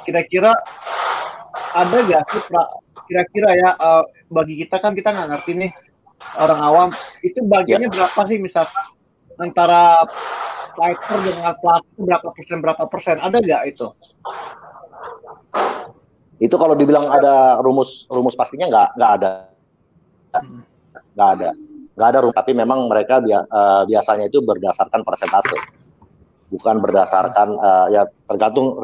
kira-kira ada nggak sih kira-kira ya bagi kita kan kita nggak ngerti nih orang awam itu bagiannya berapa sih misalkan antara fighter dengan pelatih berapa persen ada nggak itu? Itu kalau dibilang ada rumus pastinya nggak ada rumus, tapi memang mereka biasanya itu berdasarkan persentase, bukan berdasarkan ya tergantung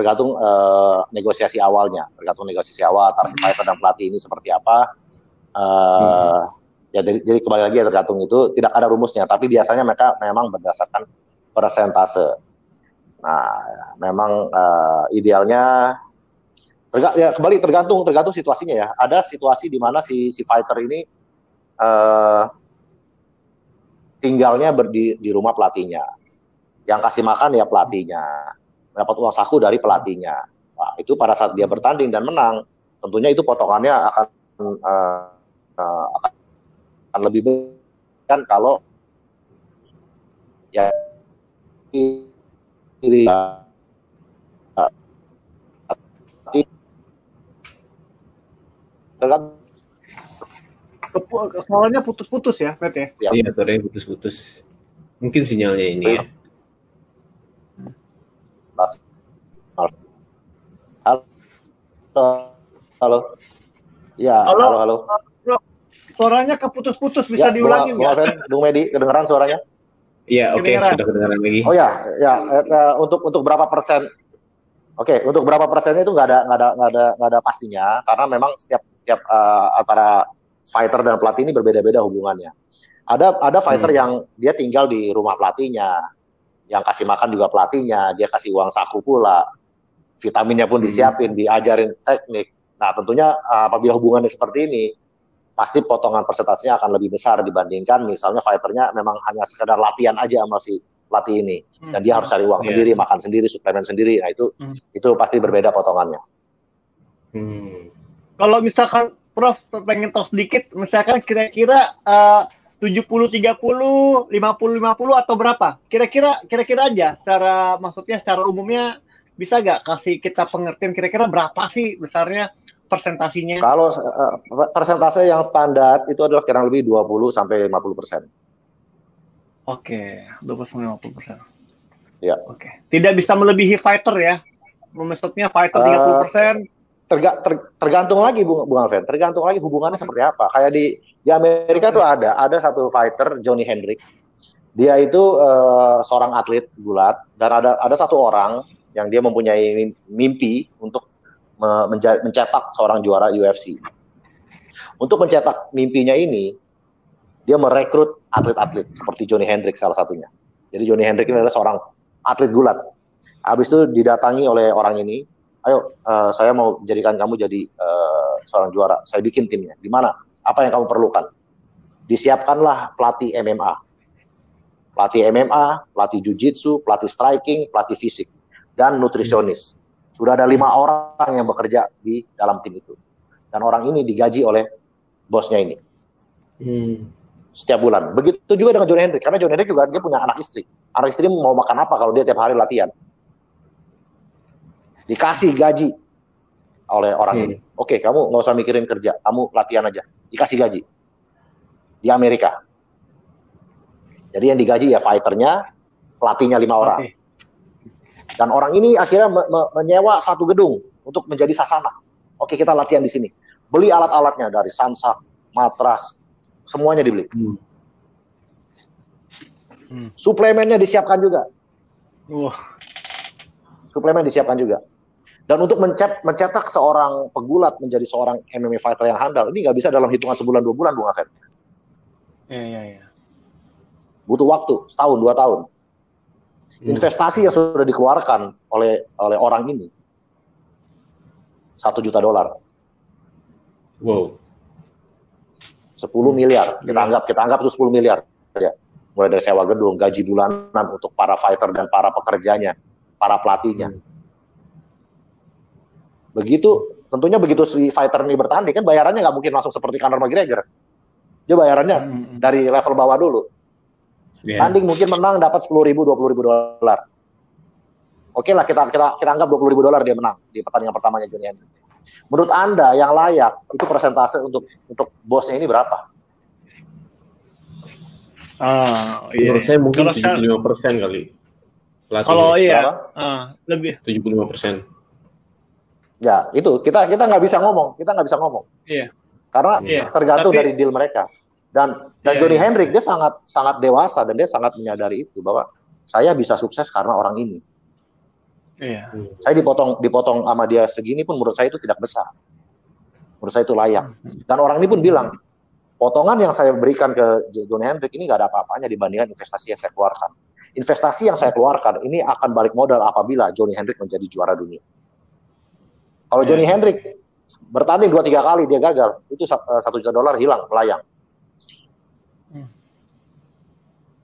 negosiasi awalnya, tergantung negosiasi awal antara si fighter dan pelatih ini seperti apa. Ya jadi kembali lagi ya tergantung itu, tidak ada rumusnya, tapi biasanya mereka memang berdasarkan persentase. Nah, memang idealnya ya kembali tergantung situasinya ya. Ada situasi di mana si fighter ini tinggalnya di rumah pelatihnya, yang kasih makan ya pelatihnya, dapat uang saku dari pelatihnya. Nah, itu pada saat dia bertanding dan menang, tentunya itu potongannya akan lebih besar kan kalau ya Soalnya putus-putus ya, Pet ya? Iya, suaranya putus-putus. Mungkin sinyalnya ini ya. Halo. Ya, halo. Suaranya keputus-putus, bisa diulangi nggak? Bung Medi, kedengeran suaranya? Iya, oke, sudah kedengeran lagi. Oh ya, untuk berapa persen? Oke, untuk berapa persennya itu nggak ada pastinya, karena memang setiap antara fighter dan pelatih ini berbeda-beda hubungannya. Ada fighter yang dia tinggal di rumah pelatihnya, yang kasih makan juga pelatihnya, dia kasih uang saku pula, vitaminnya pun disiapin, diajarin teknik. Nah, tentunya apabila hubungannya seperti ini, pasti potongan persentasenya akan lebih besar dibandingkan misalnya fighternya memang hanya sekedar latihan aja sama si pelatih ini, dan dia harus cari uang sendiri, makan sendiri, suplemen sendiri. Nah, itu pasti berbeda potongannya. Kalau misalkan Prof pengen tahu sedikit, misalkan kira-kira 70-30, 50-50 atau berapa? Kira-kira aja secara umumnya bisa nggak kasih kita pengertian kira-kira berapa sih besarnya persentasinya? Kalau persentase yang standar itu adalah kurang lebih 20-50%. Oke, 20-50%. Ya. Oke. Tidak bisa melebihi fighter ya? Maksudnya fighter 30%? Tergantung lagi Bung Alvin, tergantung lagi hubungannya seperti apa. Kayak di Amerika tuh ada satu fighter, Johnny Hendrick. Dia itu seorang atlet gulat, dan ada satu orang yang dia mempunyai mimpi untuk mencetak seorang juara UFC. Untuk mencetak mimpinya ini, dia merekrut atlet-atlet seperti Johnny Hendrick salah satunya. Jadi Johnny Hendrick ini adalah seorang atlet gulat. Habis itu didatangi oleh orang ini, ayo saya mau jadikan kamu jadi seorang juara, saya bikin timnya. Di mana? Apa yang kamu perlukan? Disiapkanlah pelatih MMA, pelatih jiu-jitsu, pelatih striking, pelatih fisik, dan nutrisionis. Sudah ada 5 orang yang bekerja di dalam tim itu. Dan orang ini digaji oleh bosnya ini. Setiap bulan. Begitu juga dengan Johnny Hendrick. Karena Johnny Hendrick juga dia punya anak istri. Anak istri mau makan apa kalau dia tiap hari latihan? Dikasih gaji oleh orang ini. Oke, kamu nggak usah mikirin kerja. Kamu latihan aja. Dikasih gaji. Di Amerika. Jadi yang digaji ya fighternya, pelatihnya 5 orang. Dan orang ini akhirnya menyewa satu gedung untuk menjadi sasana. Oke, kita latihan di sini. Beli alat-alatnya dari sansak, matras, semuanya dibeli. Suplemennya disiapkan juga. Suplemen disiapkan juga. Dan untuk mencetak seorang pegulat menjadi seorang MMA fighter yang handal, ini nggak bisa dalam hitungan sebulan 2 bulan, Bung Afen. Iya. Butuh waktu, setahun, 2 tahun. Investasi yang sudah dikeluarkan oleh orang ini $1 juta. Wow. 10 miliar. Kita anggap itu 10 miliar. Ya. Mulai dari sewa gedung, gaji bulanan untuk para fighter dan para pekerjanya, para pelatihnya. Tentunya begitu si fighter ini bertanding, kan bayarannya nggak mungkin langsung seperti Conor McGregor. Dia bayarannya dari level bawah dulu. Tanding mungkin menang dapat $10.000, $20.000. Oke lah, kita anggap $20,000 dia menang di pertandingan pertamanya Johnny Hendrick. Menurut Anda yang layak itu persentase untuk bosnya ini berapa? Menurut saya mungkin 75% kali. Kalau iya, lebih 75%. Ya, itu kita nggak bisa ngomong, Iya. Karena tergantung dari deal mereka. Dan Johnny Hendrick dia sangat dewasa dan dia sangat menyadari itu bahwa saya bisa sukses karena orang ini. Iya. Saya dipotong sama dia segini pun menurut saya itu tidak besar. Menurut saya itu layak. Dan orang ini pun bilang, potongan yang saya berikan ke Johnny Hendrick ini nggak ada apa-apanya dibandingkan investasi yang saya keluarkan. Investasi yang saya keluarkan ini akan balik modal apabila Johnny Hendrick menjadi juara dunia. Kalau Johnny Hendrick bertanding 2-3 kali dia gagal, itu $1 juta hilang, melayang.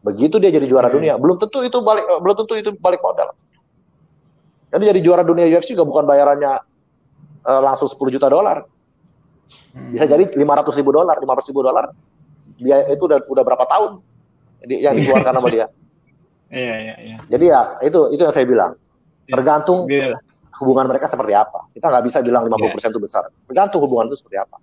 Begitu dia jadi juara dunia, belum tentu itu balik modal. Jadi juara dunia UFC juga bukan bayarannya langsung $10 juta. Bisa jadi $500,000, $500,000. Dia itu udah berapa tahun yang dikeluarkan sama dia. Iya. Jadi ya itu yang saya bilang. Tergantung hubungan mereka seperti apa. Kita nggak bisa bilang 50% itu besar. Tergantung hubungan itu seperti apa.